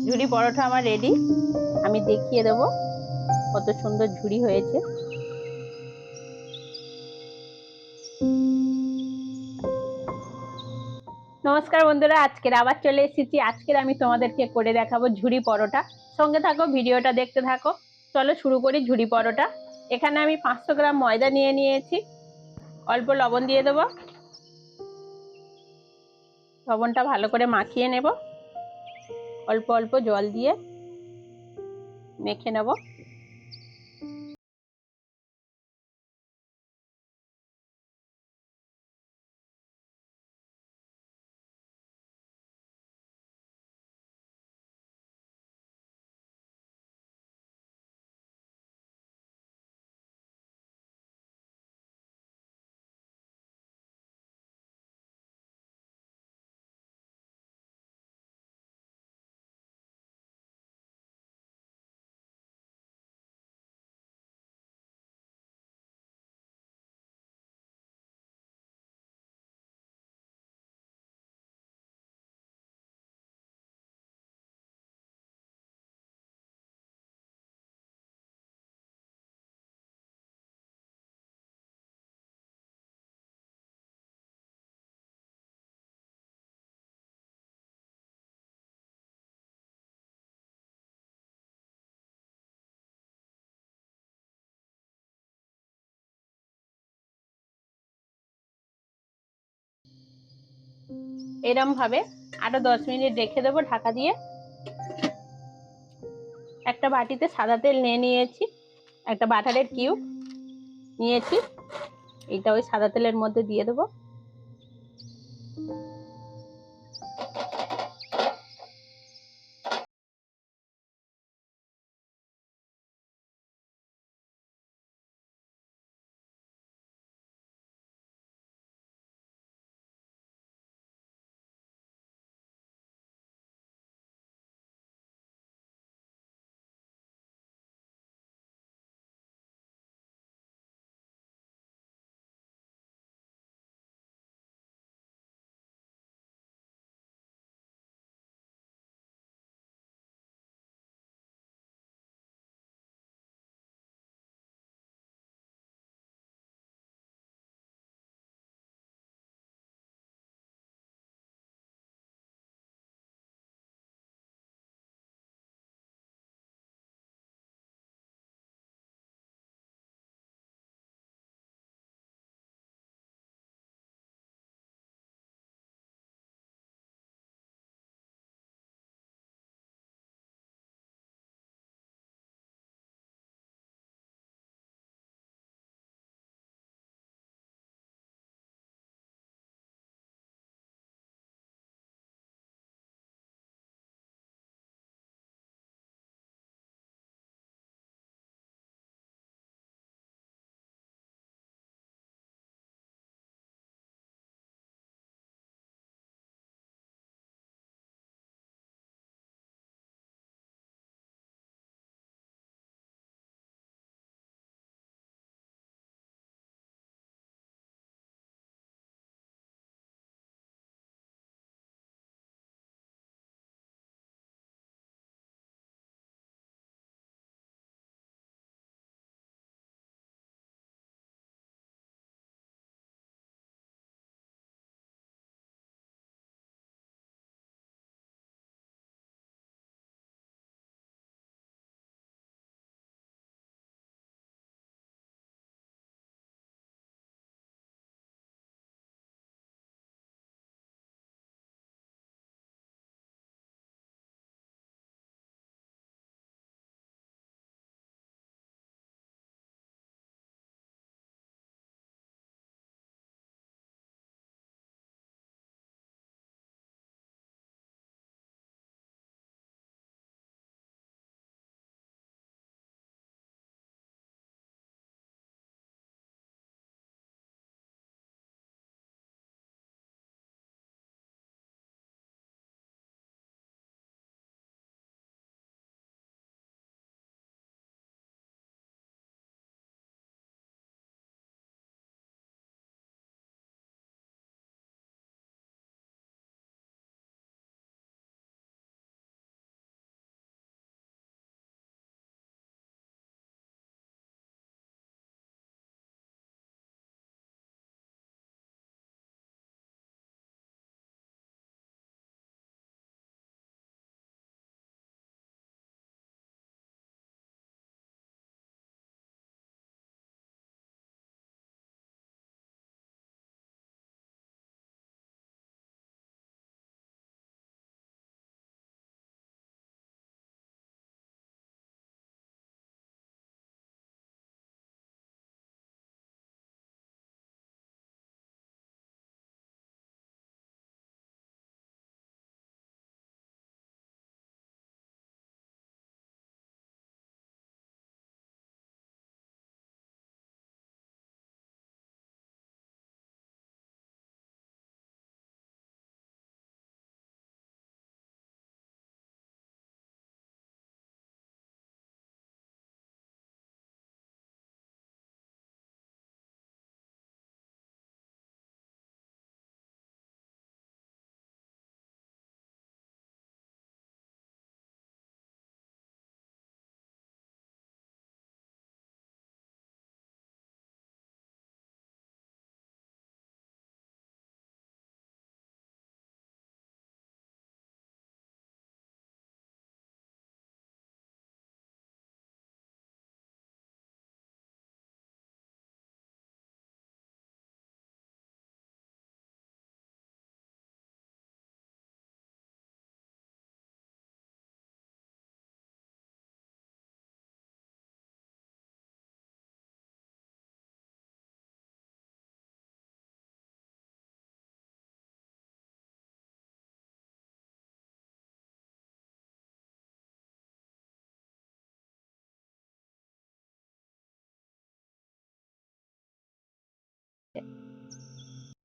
ঝুরি পরোটা আমার রেডি। আমি দেখিয়ে দেবো কত সুন্দর ঝুরি হয়েছে। নমস্কার বন্ধুরা, আজকের আবার চলে এসেছি। আজকের আমি তোমাদেরকে করে দেখাবো ঝুরি পরোটা। সঙ্গে থাকো, ভিডিওটা দেখতে থাকো। চলো শুরু করি ঝুরি পরোটা। এখানে আমি 500 গ্রাম ময়দা নিয়ে নিয়েছি। অল্প লবণ দিয়ে দেবো। লবণটা ভালো করে মাখিয়ে নেব। অল্প অল্প জল দিয়ে মেখে নেব। এরম ভাবে আরো 10 মিনিট রেখে দেবো ঢাকা দিয়ে। একটা বাটিতে সাদা তেল নিয়ে নিয়েছি, একটা বাটারের কিউব নিয়েছি। এটা ওই সাদা তেলের মধ্যে দিয়ে দেবো।